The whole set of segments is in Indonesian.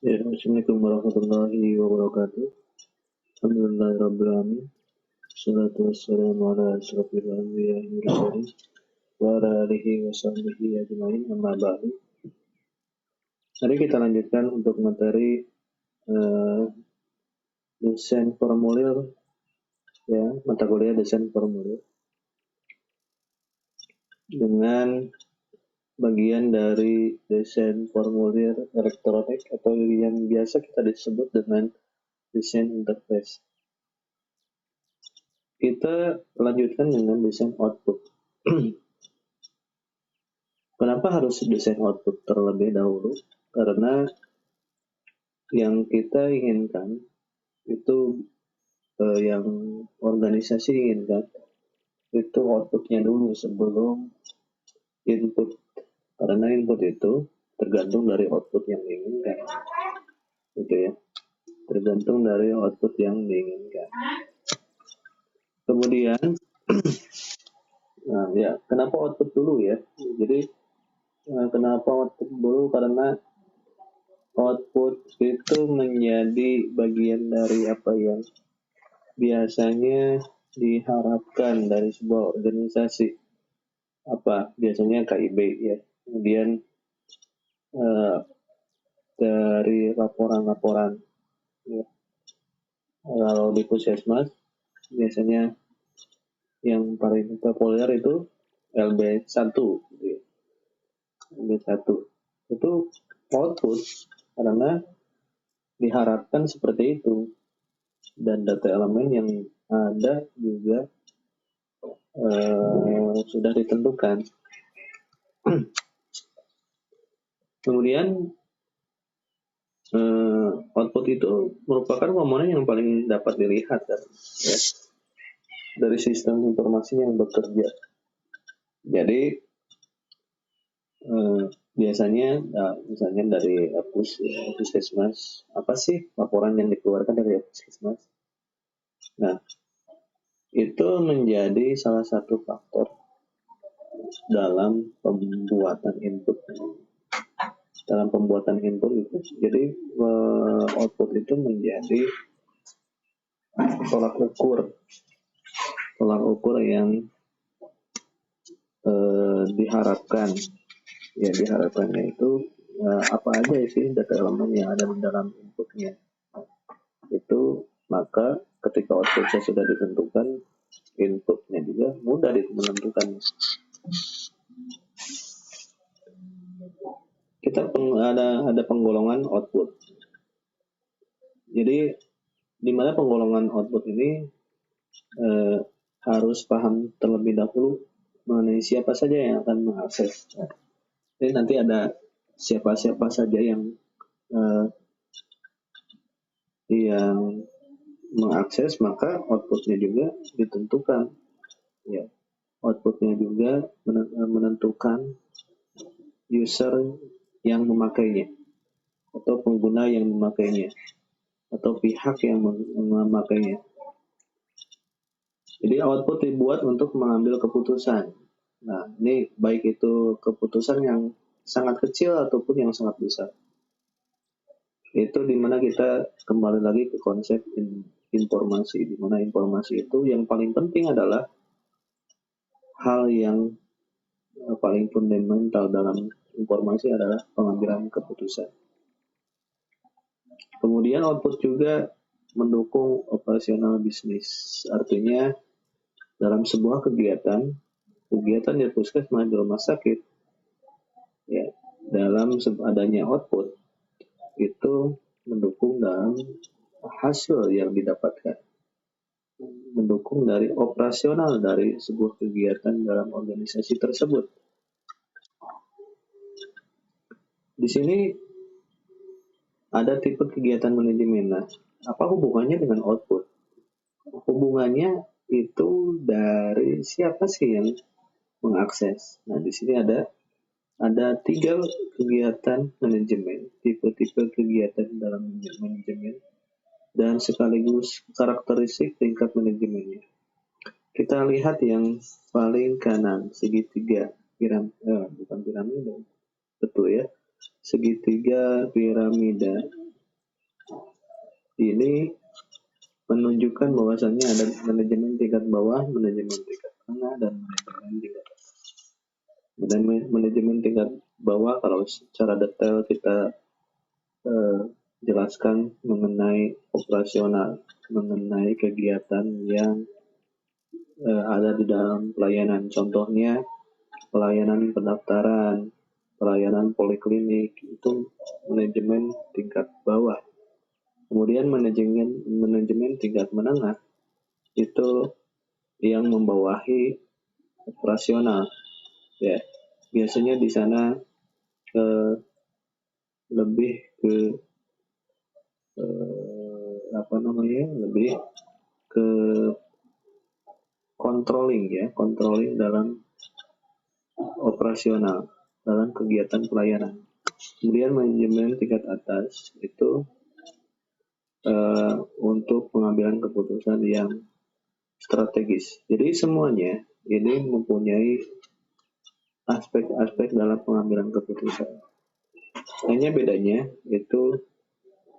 Ya, Assalamualaikum warahmatullahi wabarakatuh. Alhamdulillahirrahmanirrahim. Salatu wassalamu ala asyrafil anbiya'i wal mursalin wa ala alihi wa sahbihi ajma'in amma ba'du. Mari kita lanjutkan untuk materi desain formulir, ya, mata kuliah desain formulir dengan bagian dari desain formulir elektronik atau yang biasa kita disebut dengan desain interface. Kita lanjutkan dengan desain output. Kenapa harus desain output terlebih dahulu? Karena yang kita inginkan itu yang organisasi inginkan itu outputnya dulu sebelum input. Karena input itu tergantung dari output yang diinginkan, gitu ya. Tergantung dari output yang diinginkan. Kemudian, nah ya, kenapa output dulu ya? Jadi kenapa output dulu? Karena output itu menjadi bagian dari apa yang biasanya diharapkan dari sebuah organisasi. Apa? Biasanya KIB ya. Kemudian dari laporan-laporan ya. Kalau di Puskesmas biasanya yang paling populer itu LB1 gitu ya. LB1 itu output karena diharapkan seperti itu, dan data elemen yang ada juga sudah ditentukan. Kemudian output itu merupakan komponen yang paling dapat dilihat kan, ya, dari sistem informasi yang bekerja. Jadi biasanya misalnya dari Puskesmas, apa sih laporan yang dikeluarkan dari Puskesmas? Nah, itu menjadi salah satu faktor dalam pembuatan input. Dalam pembuatan input itu, jadi output itu menjadi tolak ukur yang diharapkan. Ya, diharapkannya itu apa aja sih data elemen yang ada di dalam inputnya. Itu maka ketika outputnya sudah ditentukan, inputnya juga mudah menentukan. Kita ada penggolongan output. Jadi di mana penggolongan output ini harus paham terlebih dahulu mengenai siapa saja yang akan mengakses. Jadi nanti ada siapa-siapa saja yang mengakses, maka outputnya juga ditentukan. Ya, outputnya juga menentukan user yang memakainya, atau pengguna yang memakainya, atau pihak yang memakainya. Jadi output dibuat untuk mengambil keputusan. Nah, ini baik itu keputusan yang sangat kecil ataupun yang sangat besar. Itu dimana kita kembali lagi ke konsep informasi, dimana informasi itu yang paling penting adalah hal yang paling fundamental dalam informasi adalah pengambilan keputusan. Kemudian output juga mendukung operasional bisnis. Artinya dalam sebuah kegiatan di puskesmas, di rumah sakit, ya, dalam adanya output itu mendukung dalam hasil yang didapatkan, mendukung dari operasional dari sebuah kegiatan dalam organisasi tersebut. Di sini ada tipe kegiatan manajemen. Nah, apa hubungannya dengan output? Hubungannya itu dari siapa sih yang mengakses. Nah, di sini ada 3 kegiatan manajemen, tipe-tipe kegiatan dalam manajemen, dan sekaligus karakteristik tingkat manajemennya. Kita lihat yang paling kanan, segitiga bukan piramida, betul ya, segitiga piramida. ini menunjukkan bahwasannya ada manajemen tingkat bawah, manajemen tingkat tengah, dan manajemen tingkat atas. Manajemen tingkat bawah kalau secara detail kita jelaskan mengenai operasional, mengenai kegiatan yang ada di dalam pelayanan. Contohnya pelayanan pendaftaran, pelayanan poliklinik, itu manajemen tingkat bawah. Kemudian manajemen tingkat menengah itu yang membawahi operasional. Ya, biasanya di sana lebih ke lebih ke controlling dalam operasional, dalam kegiatan pelayanan. Kemudian manajemen tingkat atas itu untuk pengambilan keputusan yang strategis. Jadi semuanya ini mempunyai aspek-aspek dalam pengambilan keputusan. Hanya bedanya itu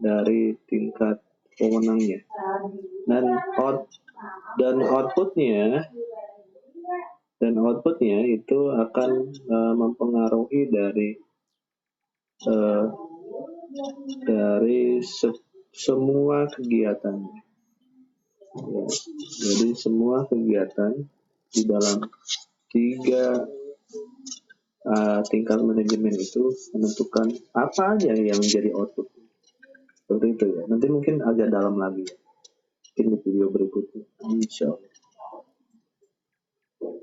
dari tingkat pemenangnya dan outputnya itu akan mempengaruhi dari semua kegiatannya. Ya, jadi semua kegiatan di dalam 3 tingkat manajemen itu menentukan apa aja yang menjadi output. Seperti itu ya. Nanti mungkin agak dalam lagi. Mungkin di video berikutnya. Insya Allah.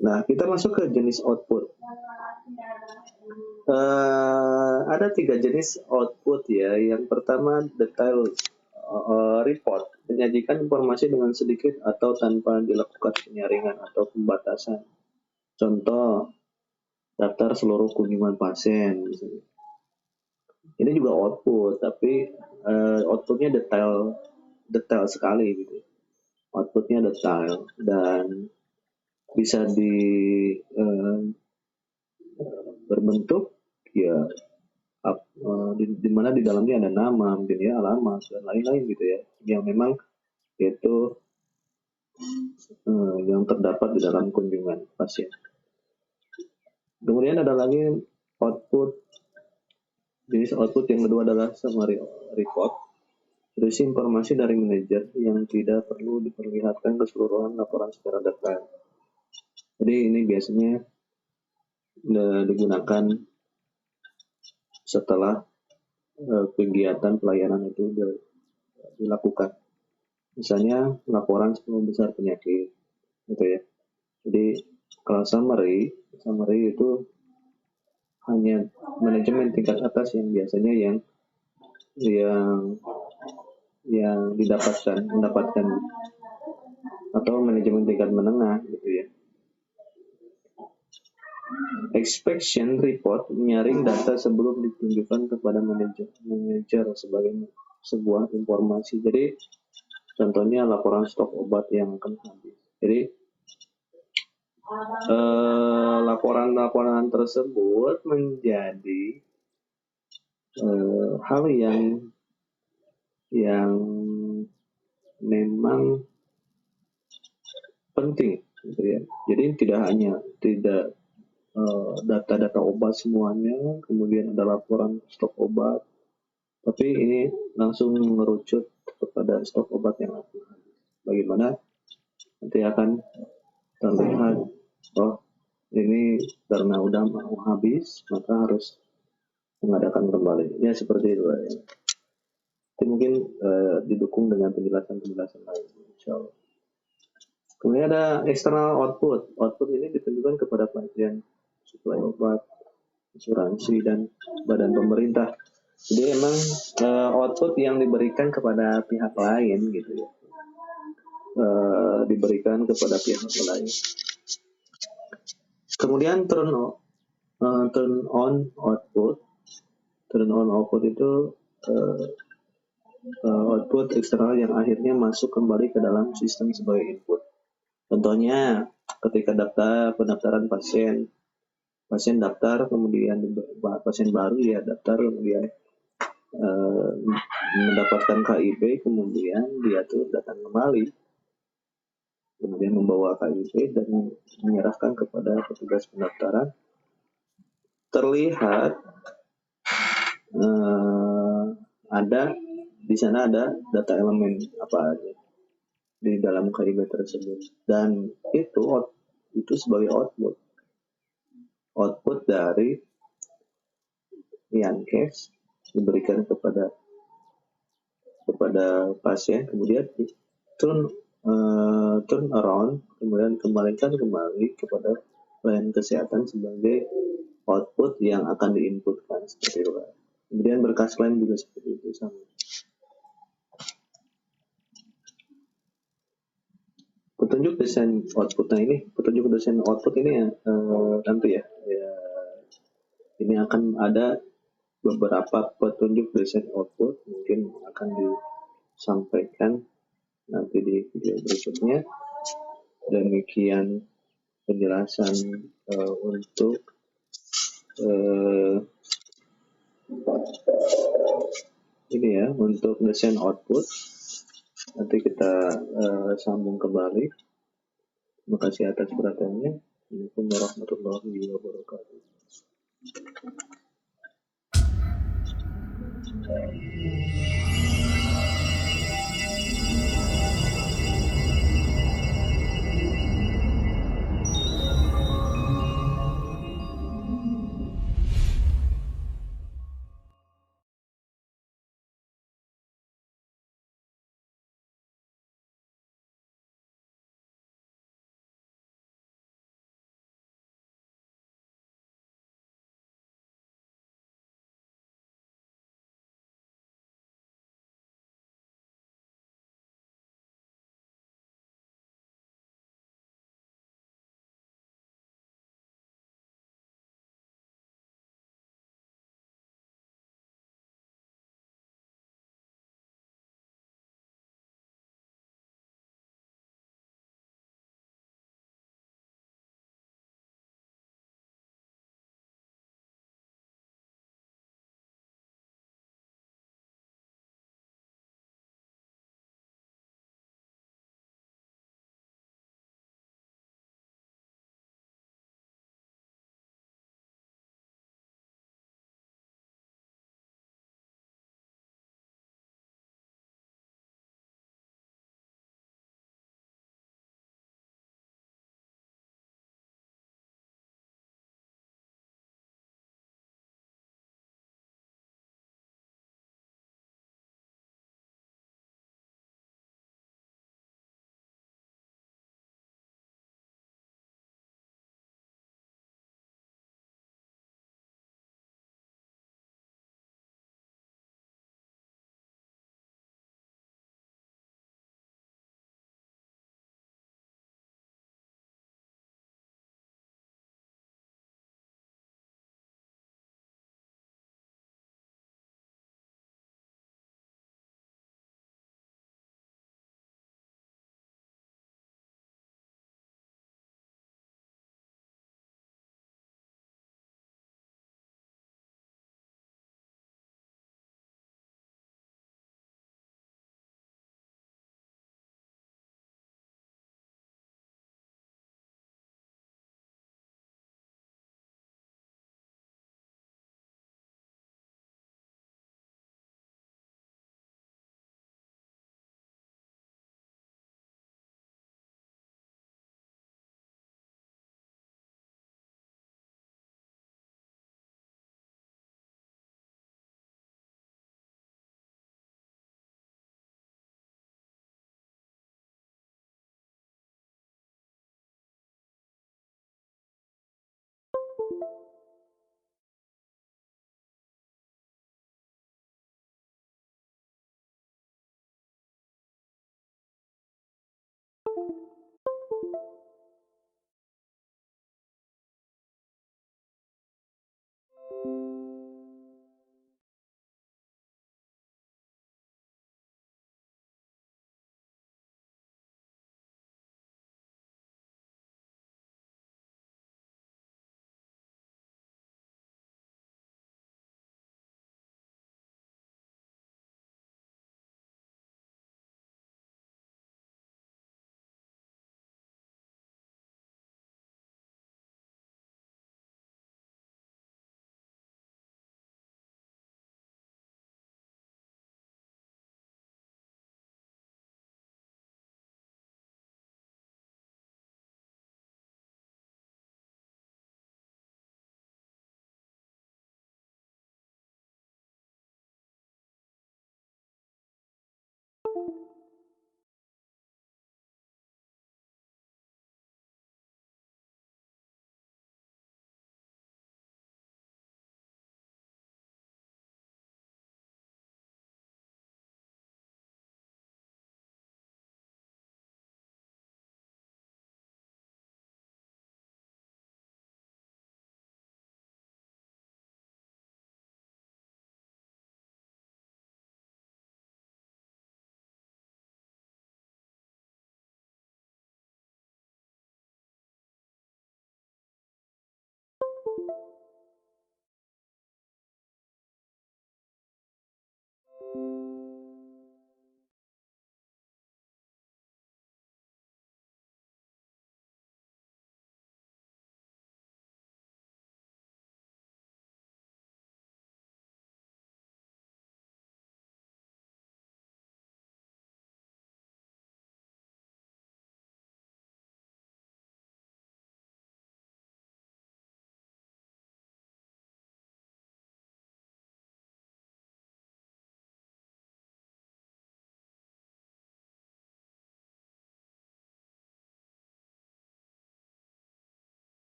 Nah, kita masuk ke jenis output. Ada 3 jenis output ya. Yang pertama detail report, menyajikan informasi dengan sedikit atau tanpa dilakukan penyaringan atau pembatasan. Contoh, daftar seluruh kunjungan pasien. Misalnya. Ini juga output, tapi outputnya detail sekali gitu. Outputnya detail dan bisa berbentuk ya di mana di dalamnya ada nama, mungkin ya alamat dan lain-lain gitu ya, yang memang itu yang terdapat di dalam kunjungan pasien. Kemudian ada lagi output. Jenis output yang kedua adalah summary report, berisi informasi dari manajer yang tidak perlu diperlihatkan keseluruhan laporan secara detail. Jadi ini biasanya digunakan setelah kegiatan pelayanan itu dilakukan. Misalnya laporan 10 besar penyakit, gitu ya. Jadi kalau summary itu hanya manajemen tingkat atas yang biasanya yang mendapatkan atau manajemen tingkat menengah gitu ya. Inspection report menyaring data sebelum ditunjukkan kepada manajer sebagai sebuah informasi. Jadi contohnya laporan stok obat yang akan habis. Jadi laporan tersebut menjadi hal yang memang penting gitu ya. Jadi tidak data-data obat semuanya, kemudian ada laporan stok obat, tapi ini langsung merucut kepada stok obat yang akan habis. Bagaimana nanti akan terlihat, ini karena udah mau habis, maka harus mengadakan kembali. Ya seperti itu ya. Itu mungkin didukung dengan penjelasan lain, insya Allah. Kemudian ada external output. Output ini ditunjukkan kepada pasien, suplai obat, asuransi, dan badan pemerintah. Jadi emang output yang diberikan kepada pihak lain gitu ya. Diberikan kepada pihak lain. Kemudian turn on output. Turn on output itu output eksternal yang akhirnya masuk kembali ke dalam sistem sebagai input. Contohnya ketika pendaftaran pasien daftar, kemudian pasien baru ya daftar, kemudian eh, mendapatkan KIP, kemudian dia tuh datang kembali, kemudian membawa KIP dan menyerahkan kepada petugas pendaftaran. Terlihat eh, ada di sana ada data elemen apa aja di dalam KIP tersebut, dan itu sebagai output dari Yankes diberikan kepada pasien, kemudian turn around, kemudian kembalikan kembali kepada pelayanan kesehatan sebagai output yang akan diinputkan seperti itu. Kemudian berkas klaim juga seperti itu sama. Petunjuk desain output ini ya, tentu ya, ini akan ada beberapa petunjuk desain output, mungkin akan disampaikan nanti di video berikutnya. Demikian penjelasan untuk ini ya, untuk desain output. Nanti kita sambung kembali. Terima kasih atas perhatiannya. Assalamualaikum warahmatullahi wabarakatuh.